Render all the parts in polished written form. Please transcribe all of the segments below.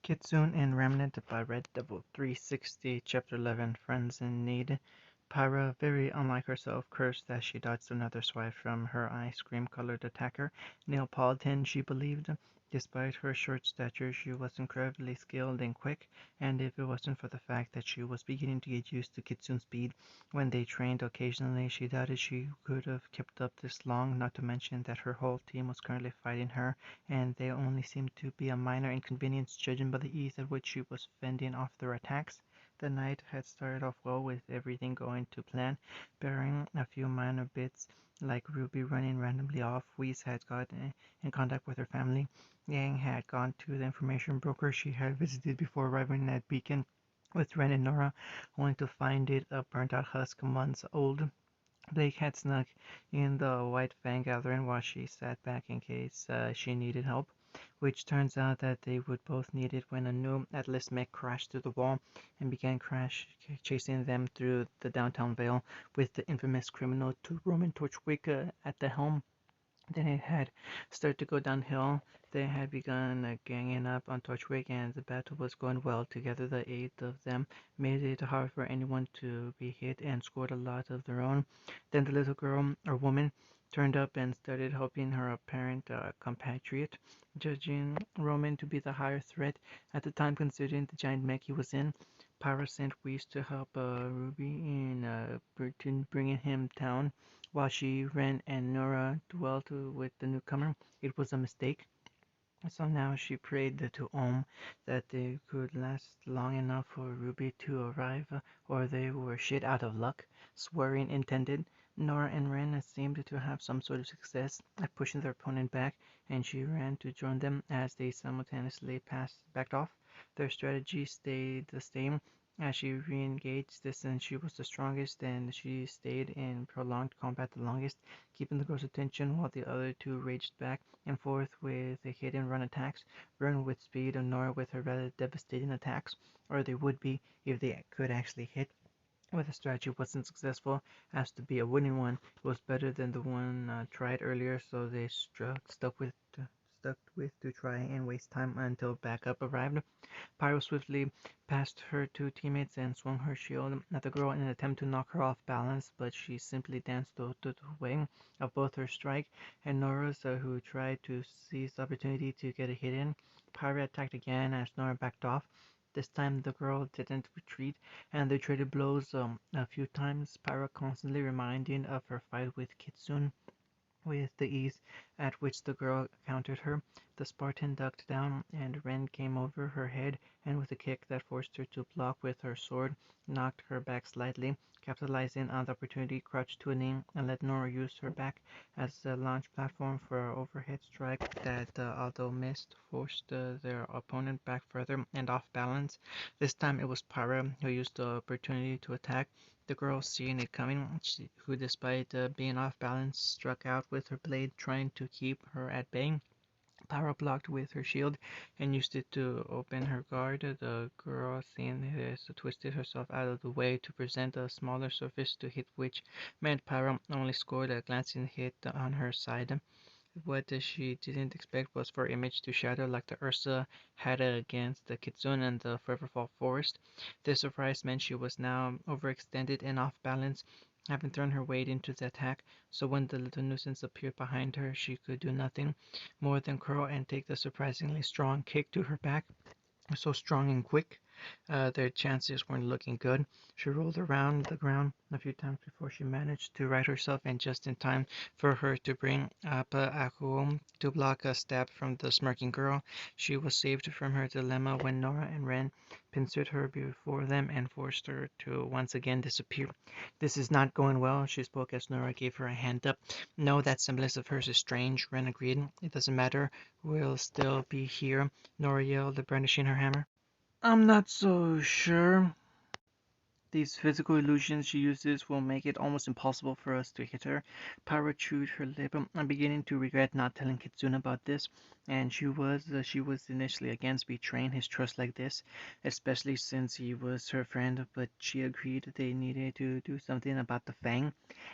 Kitsune and Remnant by Red Devil 360, Chapter 11, Friends in Need. Pyra, very unlike herself, cursed as she dodged another swipe from her ice cream-colored attacker. Neapolitan, she believed. Despite her short stature, she was incredibly skilled and quick, and if it wasn't for the fact that she was beginning to get used to Kitsune's speed when they trained occasionally, she doubted she could have kept up this long, not to mention that her whole team was currently fighting her, and they only seemed to be a minor inconvenience judging by the ease at which she was fending off their attacks. The night had started off well with everything going to plan, barring a few minor bits like Ruby running randomly off. Whis had got in contact with her family. Yang had gone to the information broker she had visited before arriving at Beacon with Ren and Nora, only to find it a burnt-out husk months old. Blake had snuck in the White Fang gathering while she sat back in case she needed help, which turns out that they would both need it when a new Atlas mech crashed through the wall and began chasing them through the downtown Vale with the infamous criminal Roman Torchwick at the helm. Then it had started to go downhill. They had begun ganging up on Torchwick, and the battle was going well. Together, the eight of them made it hard for anyone to be hit and scored a lot of their own. Then the little girl, or woman, turned up and started helping her apparent compatriot, judging Roman to be the higher threat at the time considering the giant mech he was in. Pyra sent Whis to help Ruby in bringing him down while she, Ren, and Nora dwelt with the newcomer. It was a mistake. So now she prayed to Om that they could last long enough for Ruby to arrive, or they were shit out of luck. Swearing intended. Nora and Ren seemed to have some sort of success at pushing their opponent back, and she ran to join them as they simultaneously backed off. Their strategy stayed the same. As she re-engaged, since she was the strongest, and she stayed in prolonged combat the longest, keeping the girl's attention while the other two raged back and forth with the hit-and-run attacks, Ren with speed and Nora with her rather devastating attacks, or they would be if they could actually hit. But the strategy wasn't successful as to be a winning one. It was better than the one tried earlier, so they stuck with to try and waste time until backup arrived. Pyro swiftly passed her two teammates and swung her shield at the girl in an attempt to knock her off balance, but she simply danced out of the way of both her strike and Nora's, who tried to seize the opportunity to get a hit in. Pyro attacked again as Nora backed off. This time the girl didn't retreat, and they traded blows a few times, Pyra constantly reminding of her fight with Kitsune. With the ease at which the girl countered her, the Spartan ducked down, and Ren came over her head, and with a kick that forced her to block with her sword, knocked her back slightly. Capitalizing on the opportunity, crouched to a knee and let Nora use her back as a launch platform for an overhead strike that, although missed, forced their opponent back further and off balance. This time it was Pyra who used the opportunity to attack. The girl, seeing it coming, who despite being off balance, struck out with her blade, trying to keep her at bay. Pyra blocked with her shield and used it to open her guard. The girl, seeing this, twisted herself out of the way to present a smaller surface to hit, which meant Pyra only scored a glancing hit on her side. What she didn't expect was for Image to shatter like the Ursa had against the Kitsune and the Foreverfall Forest. This surprise meant she was now overextended and off balance, having thrown her weight into the attack, so when the little nuisance appeared behind her, she could do nothing more than curl and take the surprisingly strong kick to her back. So strong and quick, their chances weren't looking good. She rolled around the ground a few times before she managed to right herself, and just in time for her to bring up Akuo to block a stab from the smirking girl. She was saved from her dilemma when Nora and Ren pincered her before them and forced her to once again disappear. "This is not going well," she spoke as Nora gave her a hand up. "No, that semblance of hers is strange," Ren agreed. "It doesn't matter. We'll still be here," Nora yelled, brandishing her hammer. "I'm not so sure. These physical illusions she uses will make it almost impossible for us to hit her." Pyra chewed her lip. "I'm beginning to regret not telling Kitsune about this, and she was initially against betraying his trust like this, especially since he was her friend, but she agreed they needed to do something about the Fang.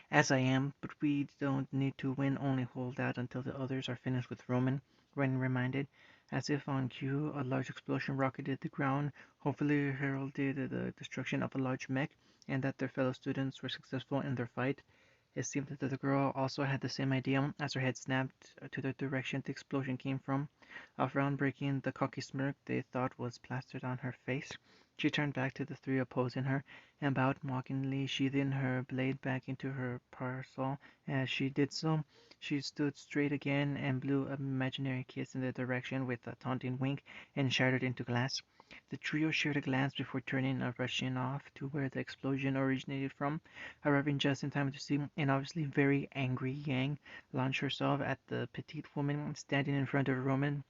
As I am, but we don't need to win, only hold out until the others are finished with Roman," Ren reminded. As if on cue, a large explosion rocketed the ground, hopefully heralded the destruction of a large mech, and that their fellow students were successful in their fight. It seemed that the girl also had the same idea, as her head snapped to the direction the explosion came from. Around breaking the cocky smirk they thought was plastered on her face, she turned back to the three opposing her, and bowed mockingly, sheathing her blade back into her parasol. As she did so, she stood straight again and blew an imaginary kiss in their direction with a taunting wink and shattered into glass. The trio shared a glance before turning and rushing off to where the explosion originated from, arriving just in time to see an obviously very angry Yang launch herself at the petite woman standing in front of Roman,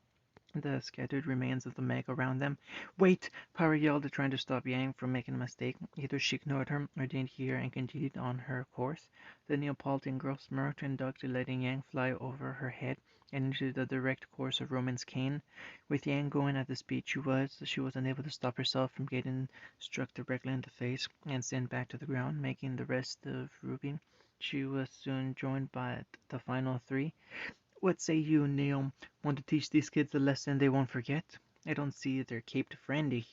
the scattered remains of the meg around them. "Wait!" Power yelled, trying to stop Yang from making a mistake. Either she ignored her or didn't hear and continued on her course. The Neapolitan girl smirked and ducked, letting Yang fly over her head and into the direct course of Roman's cane. With Yang going at the speed she was unable to stop herself from getting struck directly in the face and sent back to the ground, making the rest of RWBY. She was soon joined by the final three. "What say you, Neil? Want to teach these kids a lesson they won't forget? I don't see their caped friend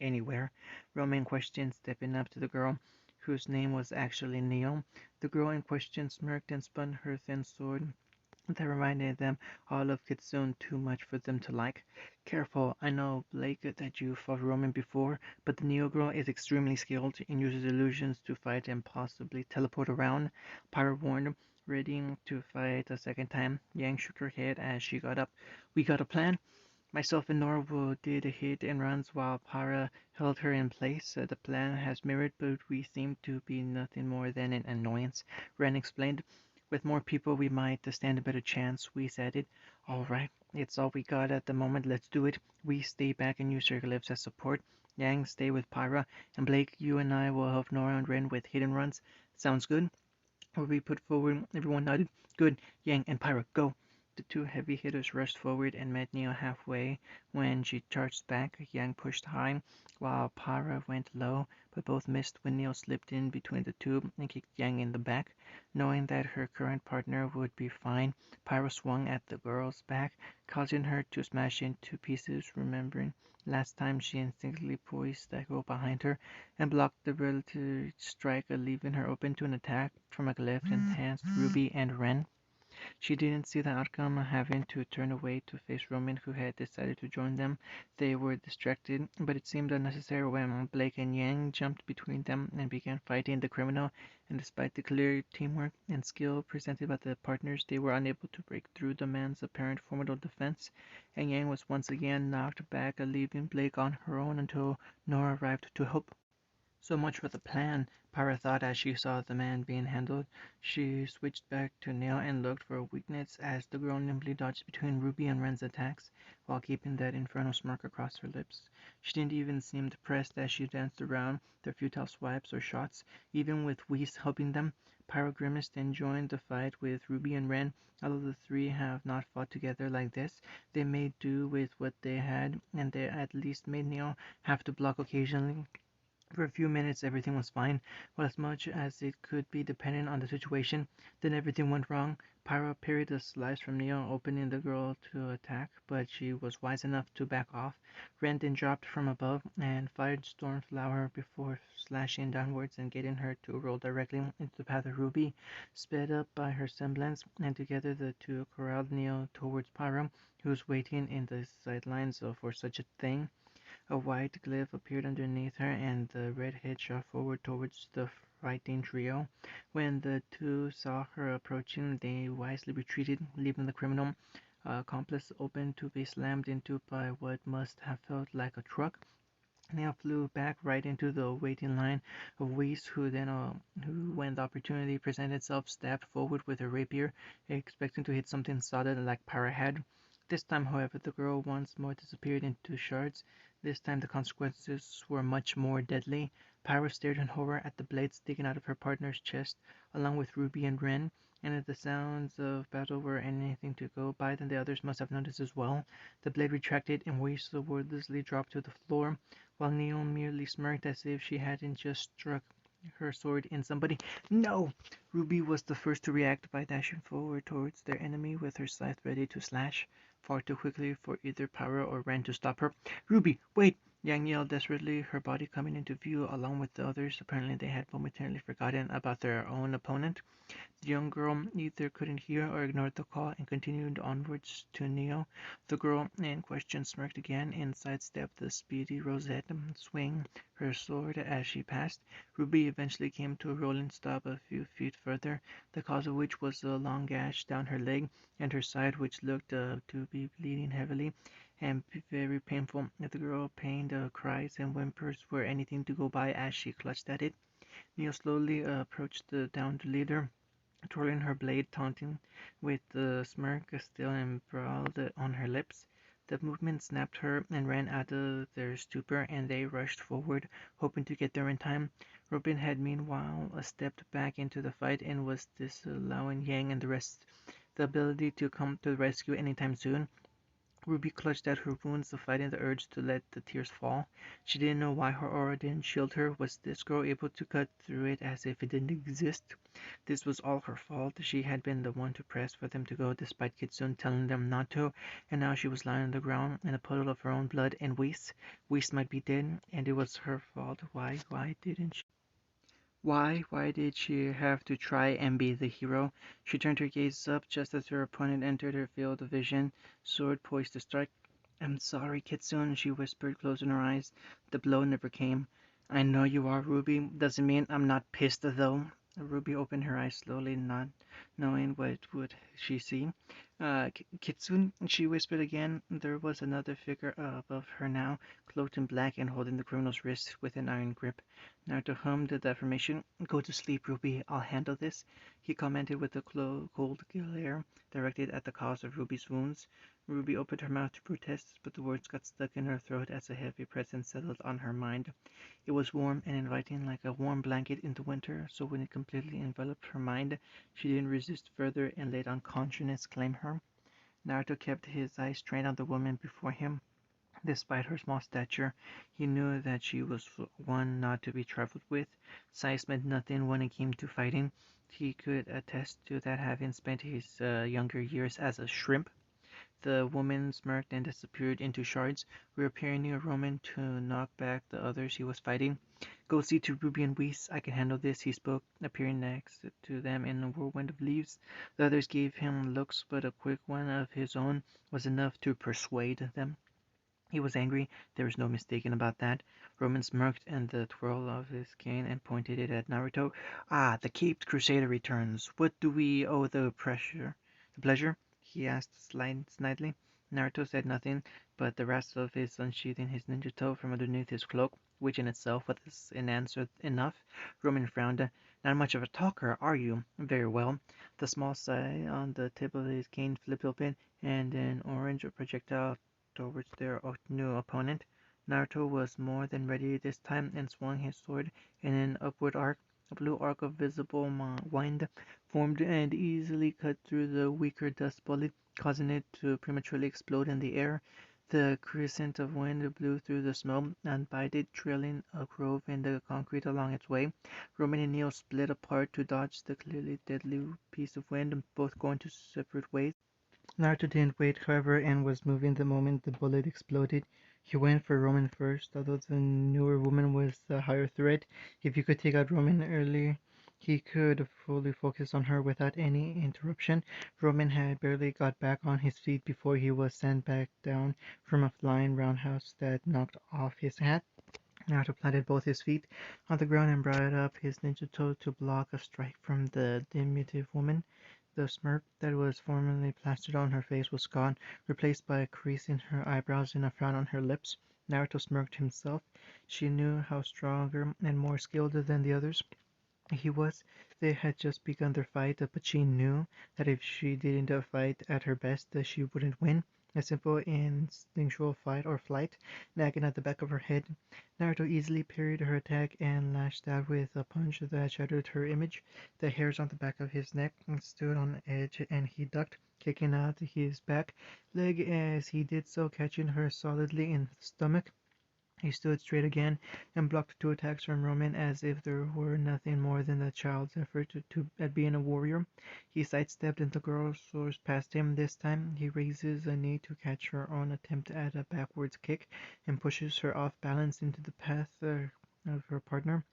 anywhere," Roman questioned, stepping up to the girl, whose name was actually Neil. The girl in question smirked and spun her thin sword that reminded them all of Kitsune too much for them to like. "Careful, I know, Blake, that you fought Roman before, but the Neo girl is extremely skilled and uses illusions to fight and possibly teleport around," Pyro warned, ready to fight a second time. Yang shook her head as she got up. "We got a plan?" "Myself and Norwood did hit and runs while Para held her in place. The plan has merit, but we seem to be nothing more than an annoyance," Ren explained. "With more people we might stand a better chance," Whis added. "All right, it's all we got at the moment. Let's do it. We stay back and use your glyphs as support. Yang, stay with Pyra, and Blake, you and I will help Nora and Ren with hit and runs. Sounds good?" "We put forward?" Everyone nodded. "Good. Yang and Pyra, go!" The two heavy hitters rushed forward and met Neo halfway. When she charged back, Yang pushed high, while Pyra went low, but both missed when Neo slipped in between the two and kicked Yang in the back. Knowing that her current partner would be fine, Pyra swung at the girl's back, causing her to smash into pieces, remembering last time she instinctively poised that girl behind her and blocked the relative strike, leaving her open to an attack from a glyph enhanced RWBY and Ren. She didn't see the outcome, having to turn away to face Roman, who had decided to join them. They were distracted, but it seemed unnecessary when Blake and Yang jumped between them and began fighting the criminal, and despite the clear teamwork and skill presented by the partners, they were unable to break through the man's apparent formidable defense, and Yang was once again knocked back, leaving Blake on her own until Nora arrived to help. So much for the plan, Pyra thought as she saw the man being handled. She switched back to Neil and looked for a weakness as the girl nimbly dodged between RWBY and Ren's attacks, while keeping that infernal smirk across her lips. She didn't even seem depressed as she danced around their futile swipes or shots, even with Whis helping them. Pyra grimaced and joined the fight with RWBY and Ren. Although the three have not fought together like this, they made do with what they had, and they at least made Neil have to block occasionally. For a few minutes everything was fine, well as much as it could be dependent on the situation. Then everything went wrong. Pyra parried a slice from Neo, opening the girl to attack, but she was wise enough to back off. Ren then dropped from above and fired Stormflower before slashing downwards and getting her to roll directly into the path of RWBY. Sped up by her semblance, and together the two corralled Neo towards Pyra, who was waiting in the sidelines for such a thing. A white glyph appeared underneath her, and the redhead shot forward towards the fighting trio. When the two saw her approaching, they wisely retreated, leaving the criminal accomplice open to be slammed into by what must have felt like a truck. Neil flew back right into the waiting line of Whis, who, when the opportunity presented itself, stabbed forward with her rapier, expecting to hit something solid like Pyra had. This time, however, the girl once more disappeared into shards. This time the consequences were much more deadly. Pyra stared in horror at the blade sticking out of her partner's chest, along with RWBY and Ren, and if the sounds of battle were anything to go by, then the others must have noticed as well. The blade retracted, and Whis wordlessly dropped to the floor, while Neil merely smirked as if she hadn't just struck her sword in somebody. No! Ruby was the first to react by dashing forward towards their enemy with her scythe ready to slash, far too quickly for either Pyra or Ren to stop her. Ruby, wait! Yang yelled desperately, her body coming into view along with the others. Apparently they had momentarily forgotten about their own opponent. The young girl either couldn't hear or ignored the call and continued onwards to Neo. The girl in question smirked again and sidestepped the speedy Rosette, swinging her sword as she passed. Ruby eventually came to a rolling stop a few feet further, the cause of which was a long gash down her leg and her side, which looked to be bleeding heavily and very painful. The girl pained cries and whimpers were anything to go by as she clutched at it. Neo slowly approached the downed leader, twirling her blade, taunting, with the smirk still embroiled on her lips. The movement snapped her and ran out of their stupor, and they rushed forward, hoping to get there in time. Robin had meanwhile stepped back into the fight and was disallowing Yang and the rest the ability to come to the rescue anytime soon. Ruby clutched at her wounds, fighting the urge to let the tears fall. She didn't know why her aura didn't shield her. Was this girl able to cut through it as if it didn't exist? This was all her fault. She had been the one to press for them to go, despite Kitsune telling them not to, and now she was lying on the ground in a puddle of her own blood, and Whis might be dead, and it was her fault. Why didn't she? Why did she have to try and be the hero? She turned her gaze up just as her opponent entered her field of vision, sword poised to strike. I'm sorry, Kitsune, she whispered, closing her eyes. The blow never came. I know you are, Ruby. Doesn't mean I'm not pissed, though. Ruby opened her eyes slowly, not knowing what would she see. Kitsune, she whispered again. There was another figure above her now, cloaked in black and holding the criminal's wrist with an iron grip. Naruto hummed the affirmation. Go to sleep, Ruby. I'll handle this, he commented with a cold glare directed at the cause of Ruby's wounds. Ruby opened her mouth to protest, but the words got stuck in her throat as a heavy presence settled on her mind. It was warm and inviting, like a warm blanket in the winter, so when it completely enveloped her mind, she didn't resist further and let unconsciousness claim her. Naruto kept his eyes trained on the woman before him. Despite her small stature, he knew that she was one not to be trifled with. Size meant nothing when it came to fighting. He could attest to that, having spent his younger years as a shrimp. The woman smirked and disappeared into shards, reappearing near Roman to knock back the others he was fighting. Go see to Ruby and Whis. I can handle this, he spoke, appearing next to them in a whirlwind of leaves. The others gave him looks, but a quick one of his own was enough to persuade them. He was angry, there was no mistaking about that. Roman smirked in the twirl of his cane and pointed it at Naruto. Ah, the caped crusader returns. What do we owe the pleasure? He asked snidely. Naruto said nothing, but the rasp of his unsheathing his ninja from underneath his cloak, which in itself was an answer enough. Roman frowned. Not much of a talker, are you? Very well. The small side on the tip of his cane flipped open, and an orange projectile towards their new opponent. Naruto was more than ready this time and swung his sword in an upward arc. A blue arc of visible wind formed and easily cut through the weaker dust bullet, causing it to prematurely explode in the air. The crescent of wind blew through the smoke, unbided, trailing a groove in the concrete along its way. Roman and Neo split apart to dodge the clearly deadly piece of wind, both going to separate ways. Naruto didn't wait, however, and was moving the moment the bullet exploded. He went for Roman first, although the newer woman was the higher threat. If he could take out Roman early, he could fully focus on her without any interruption. Roman had barely got back on his feet before he was sent back down from a flying roundhouse that knocked off his hat. Naruto planted both his feet on the ground and brought up his ninja toe to block a strike from the diminutive woman. The smirk that was formerly plastered on her face was gone, replaced by a crease in her eyebrows and a frown on her lips. Naruto smirked himself. She knew how stronger and more skilled than the others he was. They had just begun their fight, but she knew that if she didn't fight at her best, she wouldn't win. A simple instinctual fight or flight nagging at the back of her head. Naruto easily parried her attack and lashed out with a punch that shattered her image. The hairs on the back of his neck stood on edge and he ducked, kicking out his back leg as he did so, catching her solidly in the stomach. He stood straight again and blocked two attacks from Roman as if there were nothing more than a child's effort at being a warrior. He sidestepped and the girl soars past him. This time he raises a knee to catch her own attempt at a backwards kick and pushes her off balance into the path of her partner.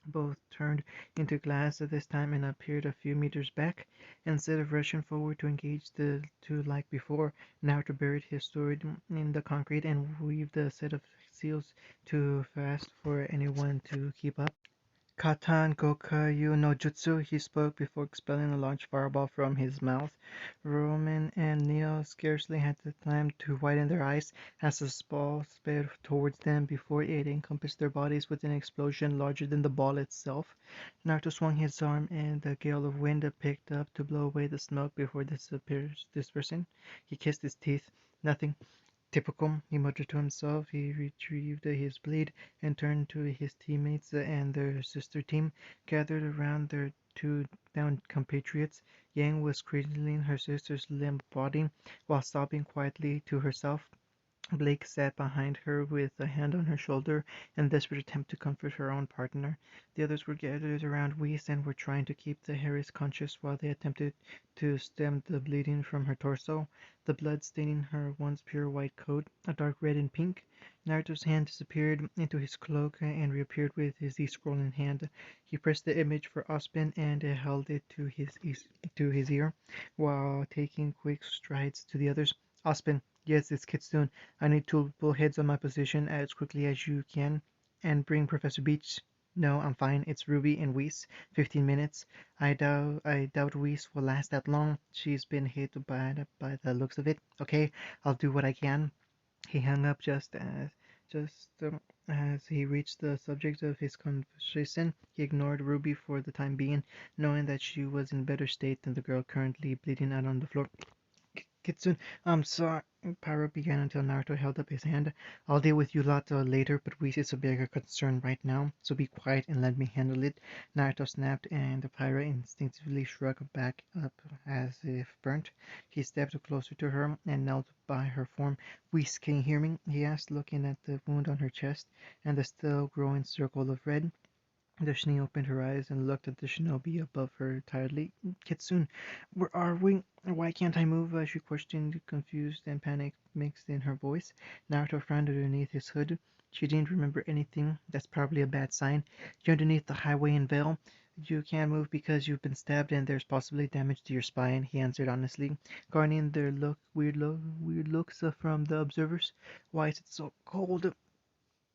Both turned into glass at this time and appeared a few meters back. Instead of rushing forward to engage the two like before, Naruto buried his sword in the concrete and weaved a set of seals too fast for anyone to keep up. Katan Gokaiyu no Jutsu, he spoke before expelling a large fireball from his mouth. Roman and Neo scarcely had the time to widen their eyes as the ball sped towards them before it encompassed their bodies with an explosion larger than the ball itself. Naruto swung his arm and the gale of wind picked up to blow away the smoke before dispersing. He kissed his teeth. Nothing. "Typical," he muttered to himself. He retrieved his blade and turned to his teammates and their sister team, gathered around their two downed compatriots. Yang was cradling her sister's limp body while sobbing quietly to herself. Blake sat behind her with a hand on her shoulder in a desperate attempt to comfort her own partner. The others were gathered around Whis and were trying to keep the Harris conscious while they attempted to stem the bleeding from her torso, the blood staining her once pure white coat, a dark red and pink. Naruto's hand disappeared into his cloak and reappeared with his Z-scrolling hand. He pressed the image for Ospen and held it to his ear while taking quick strides to the others. "Ospen, yes, it's Kitsune. I need two bullheads on my position as quickly as you can, and bring Professor Beach. No, I'm fine. It's Ruby and Whis. 15 minutes. I doubt Whis will last that long. She's been hit by the looks of it. Okay, I'll do what I can." He hung up just as he reached the subject of his conversation. He ignored Ruby for the time being, knowing that she was in better state than the girl currently bleeding out on the floor. "Kitsune, I'm sorry," Pyro began until Naruto held up his hand. "I'll deal with you lot later, but Whis is a bigger concern right now, so be quiet and let me handle it." Naruto snapped, and Pyro instinctively shrugged back up as if burnt. He stepped closer to her and knelt by her form. "Whis, can you hear me?" he asked, looking at the wound on her chest and the still growing circle of red. Dashni opened her eyes and looked at the shinobi above her tiredly. "Kitsune, where are we? Why can't I move?" She questioned, confused and panic mixed in her voice. Naruto frowned underneath his hood. She didn't remember anything. "That's probably a bad sign. You're underneath the highway in Vale. You can't move because you've been stabbed and there's possibly damage to your spine," he answered honestly, garnering their weird looks from the observers. "Why is it so cold?"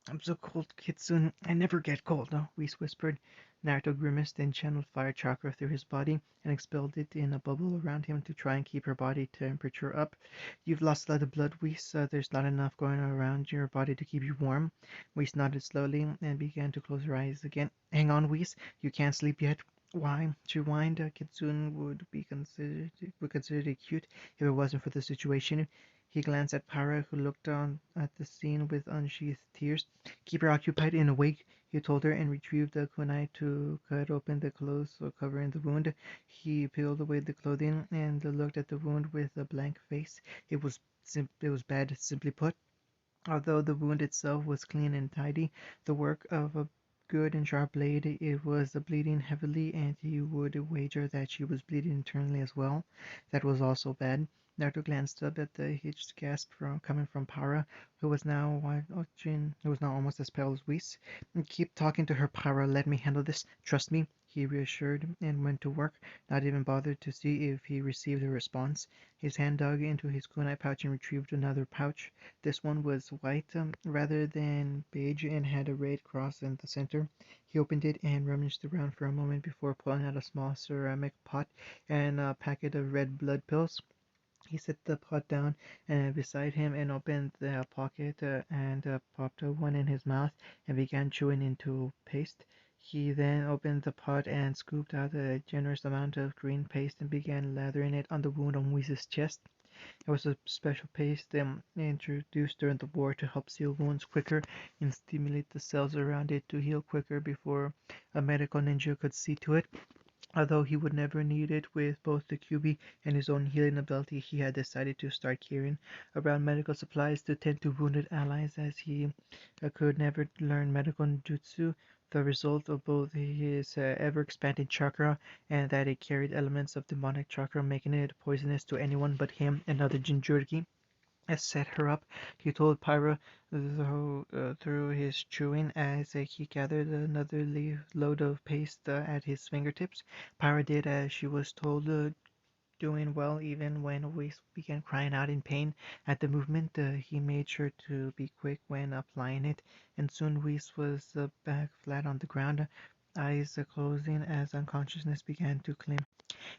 "I'm so cold, Kitsune. I never get cold," Whis whispered. Naruto grimaced and channeled fire chakra through his body and expelled it in a bubble around him to try and keep her body temperature up. "You've lost a lot of blood, Whis. There's not enough going around your body to keep you warm." Whis nodded slowly and began to close her eyes again. "Hang on, Whis. You can't sleep yet." "Why?" she whined. Kitsune would consider it cute if it wasn't for the situation. He glanced at Para, who looked on at the scene with unsheathed tears. "Keep her occupied and awake," he told her, and retrieved the kunai to cut open the clothes covering the wound. He peeled away the clothing and looked at the wound with a blank face. It was bad, simply put. Although the wound itself was clean and tidy, the work of a good and sharp blade, it was bleeding heavily, and he would wager that she was bleeding internally as well. That was also bad. Naruto glanced up at the hitched gasp coming from Para, who was now almost as pale as Whis. "Keep talking to her, Para. Let me handle this. Trust me," he reassured, and went to work, not even bothered to see if he received a response. His hand dug into his kunai pouch and retrieved another pouch. This one was white rather than beige and had a red cross in the center. He opened it and rummaged around for a moment before pulling out a small ceramic pot and a packet of red blood pills. He set the pot down beside him and opened the pocket and popped one in his mouth and began chewing into paste. He then opened the pot and scooped out a generous amount of green paste and began lathering it on the wound on Whis' chest. It was a special paste introduced during the war to help seal wounds quicker and stimulate the cells around it to heal quicker before a medical ninja could see to it. Although he would never need it with both the QB and his own healing ability, he had decided to start carrying around medical supplies to tend to wounded allies as he could never learn medical jutsu, the result of both his ever-expanding chakra and that it carried elements of demonic chakra, making it poisonous to anyone but him and other Jinchuriki. Set her up, he told Pyra through his chewing as he gathered another load of paste at his fingertips. Pyra did as she was told, doing well even when we began crying out in pain at the movement. He made sure to be quick when applying it, and soon Whis was back flat on the ground, eyes closing as unconsciousness began to claim.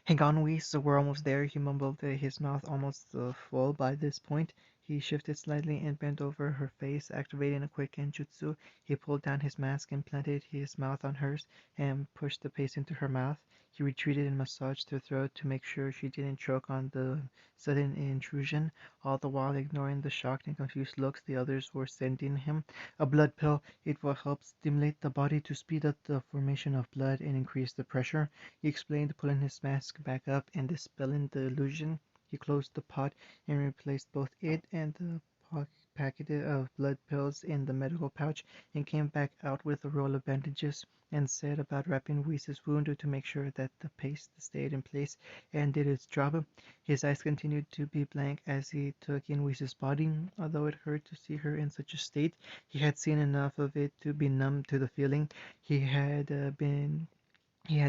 Hang on, Whis, we're almost there, he mumbled, his mouth almost full by this point. He shifted slightly and bent over her face, activating a quick genjutsu. He pulled down his mask and planted his mouth on hers and pushed the paste into her mouth. He retreated and massaged her throat to make sure she didn't choke on the sudden intrusion, all the while ignoring the shocked and confused looks the others were sending him. A blood pill. It will help stimulate the body to speed up the formation of blood and increase the pressure, he explained, pulling his mask back up and dispelling the illusion. He closed the pot and replaced both it and the packet of blood pills in the medical pouch and came back out with a roll of bandages and set about wrapping Whis' wound to make sure that the paste stayed in place and did its job. His eyes continued to be blank as he took in Whis' body. Although it hurt to see her in such a state, he had seen enough of it to be numb to the feeling. He had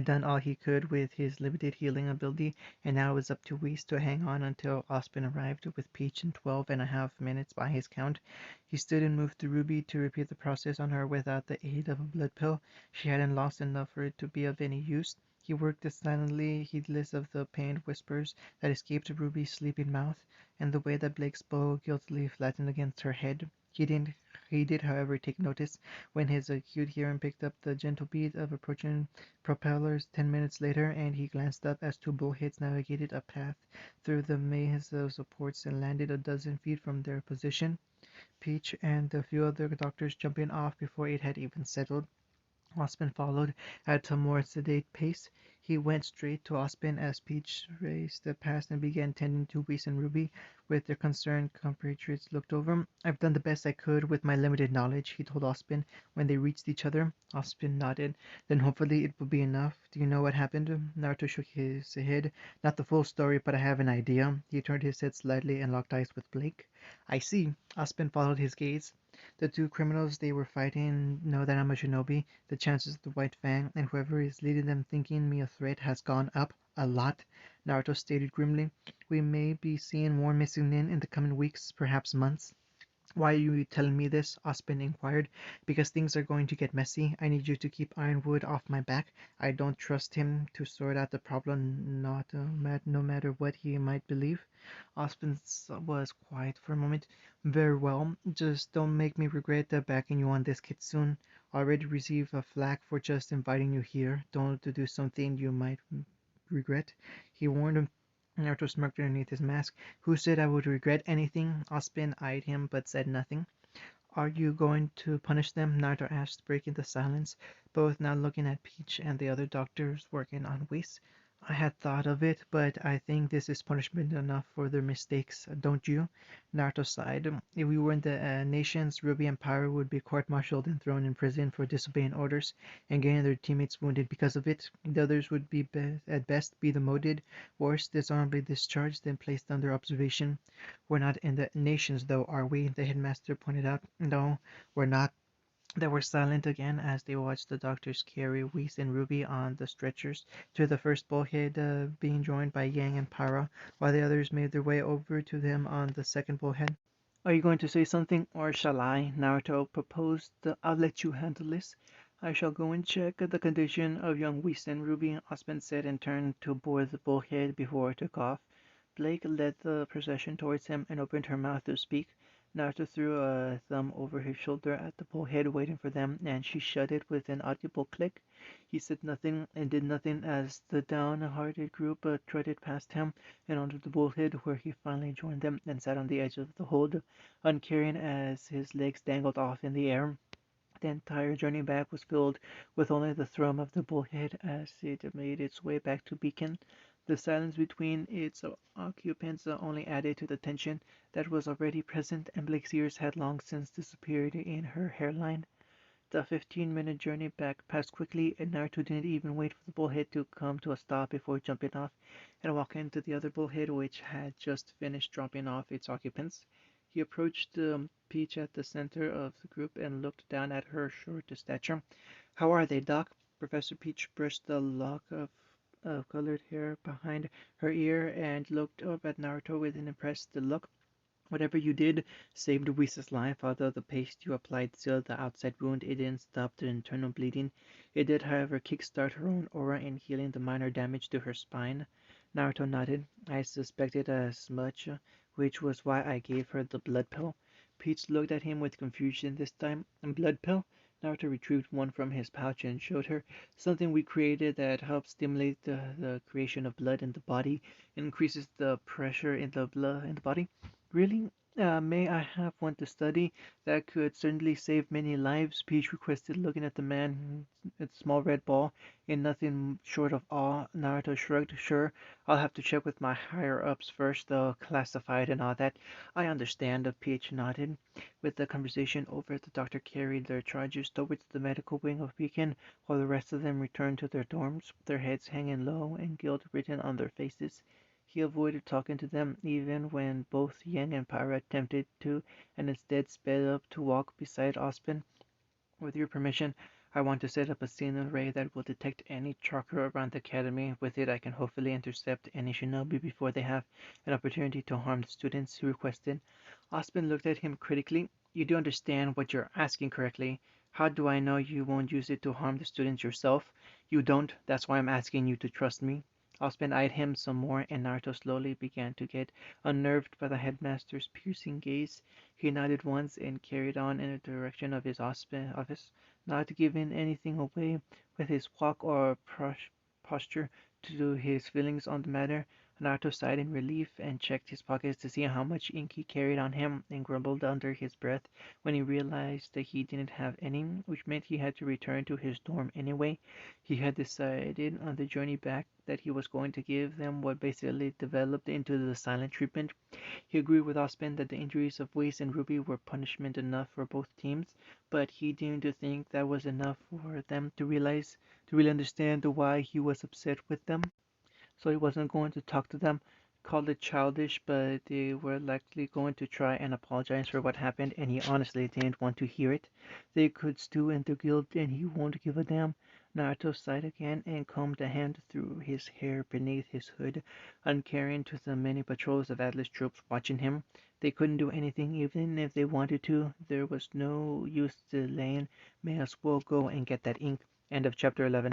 done all he could with his limited healing ability, and now it was up to Whis to hang on until Ospen arrived with Peach in 12.5 minutes by his count. He stood and moved to Ruby to repeat the process on her without the aid of a blood pill. She hadn't lost enough for it to be of any use. He worked silently, heedless of the pained whispers that escaped Ruby's sleeping mouth, and the way that Blake's bow guiltily flattened against her head. He did, however, take notice when his acute hearing picked up the gentle beat of approaching propellers 10 minutes later, and he glanced up as two bullheads navigated a path through the maze of supports and landed a dozen feet from their position, Peach and a few other doctors jumping off before it had even settled. Ospen followed at a more sedate pace. He went straight to Ospen as Peach raced past and began tending to Whis and Ruby, with their concerned compatriots looked over. "I've done the best I could with my limited knowledge," he told Ospen when they reached each other. Ospen nodded. "Then hopefully it will be enough. Do you know what happened?" Naruto shook his head. "Not the full story, but I have an idea." He turned his head slightly and locked eyes with Blake. "I see." Ospen followed his gaze. "The two criminals they were fighting know that I'm a shinobi. The chances of the White Fang and whoever is leading them thinking me a threat has gone up a lot," Naruto stated grimly. "We may be seeing more missing men in the coming weeks, perhaps months." "Why are you telling me this?" Ospen inquired. "Because things are going to get messy. I need you to keep Ironwood off my back. I don't trust him to sort out the problem, no matter what he might believe." Ospen was quiet for a moment. "Very well. Just don't make me regret backing you on this, Kitsune. Already received a flack for just inviting you here. Don't do something you might regret," he warned him. Naruto smirked underneath his mask. "Who said I would regret anything?" Ospen eyed him but said nothing. "Are you going to punish them?" Naruto asked, breaking the silence, both now looking at Peach and the other doctors working on Whis. "I had thought of it, but I think this is punishment enough for their mistakes, don't you?" Naruto sighed. "If we were in the nations, Ruby and Pyro would be court-martialed and thrown in prison for disobeying orders and getting their teammates wounded because of it. The others would at best be demoted, worse, dishonorably discharged, then placed under observation. We're not in the nations, though, are we?" the headmaster pointed out. "No, we're not." They were silent again as they watched the doctors carry Whis and Ruby on the stretchers to the first bullhead, being joined by Yang and Pyra, while the others made their way over to them on the second bullhead. "Are you going to say something, or shall I?" Naruto proposed. "I'll let you handle this." "I shall go and check the condition of young Whis and Ruby," Osmond said, and turned to board the bullhead before it took off. Blake led the procession towards him and opened her mouth to speak. Naruto threw a thumb over his shoulder at the bullhead, waiting for them, and she shut it with an audible click. He said nothing and did nothing as the downhearted group trotted past him and onto the bullhead, where he finally joined them and sat on the edge of the hold, uncaring as his legs dangled off in the air. The entire journey back was filled with only the thrum of the bullhead as it made its way back to Beacon. The silence between its occupants only added to the tension that was already present, and Blake's ears had long since disappeared in her hairline. The 15-minute journey back passed quickly, and Naruto didn't even wait for the bullhead to come to a stop before jumping off and walking into the other bullhead, which had just finished dropping off its occupants. He approached Peach at the center of the group and looked down at her short stature. "How are they, Doc?" Professor Peach brushed the lock of colored hair behind her ear and looked up at Naruto with an impressed look. "Whatever you did saved Whis' life. Although the paste you applied sealed the outside wound, it didn't stop the internal bleeding. It did, however, kickstart her own aura in healing the minor damage to her spine." Naruto nodded. "I suspected as much, which was why I gave her the blood pill." Peach looked at him with confusion this time. "Blood pill?" Naruto retrieved one from his pouch and showed her. "Something we created that helps stimulate the creation of blood in the body, increases the pressure in the body." "Really? May I have one to study? That could certainly save many lives," Peach requested, looking at the man, its small red ball, in nothing short of awe. Naruto shrugged. "Sure, I'll have to check with my higher-ups first, though, classified and all that." "I understand," Peach nodded. With the conversation over, the doctor carried their charges towards the medical wing of Beacon, while the rest of them returned to their dorms, their heads hanging low and guilt written on their faces. He avoided talking to them, even when both Yang and Pyra attempted to, and instead sped up to walk beside Ozpin. "With your permission, I want to set up a Xenon ray that will detect any chakra around the academy. With it, I can hopefully intercept any shinobi before they have an opportunity to harm the students," he requested. Ozpin looked at him critically. "You do understand what you're asking correctly. How do I know you won't use it to harm the students yourself?" "You don't. That's why I'm asking you to trust me." Ozpin eyed him some more, and Naruto slowly began to get unnerved by the headmaster's piercing gaze. He nodded once and carried on in the direction of his office, not giving anything away with his walk or posture to his feelings on the matter. Naruto sighed in relief and checked his pockets to see how much ink he carried on him, and grumbled under his breath when he realized that he didn't have any, which meant he had to return to his dorm anyway. He had decided on the journey back that he was going to give them what basically developed into the silent treatment. He agreed with Ozpin that the injuries of Whis and Ruby were punishment enough for both teams, but he didn't think that was enough for them to really understand why he was upset with them. So he wasn't going to talk to them, called it childish, but they were likely going to try and apologize for what happened, and he honestly didn't want to hear it. They could stew in their guilt, and he won't give a damn. Naruto sighed again and combed a hand through his hair beneath his hood, uncaring to the many patrols of Atlas troops watching him. They couldn't do anything even if they wanted to. There was no use delaying. May as well go and get that ink. End of chapter 11.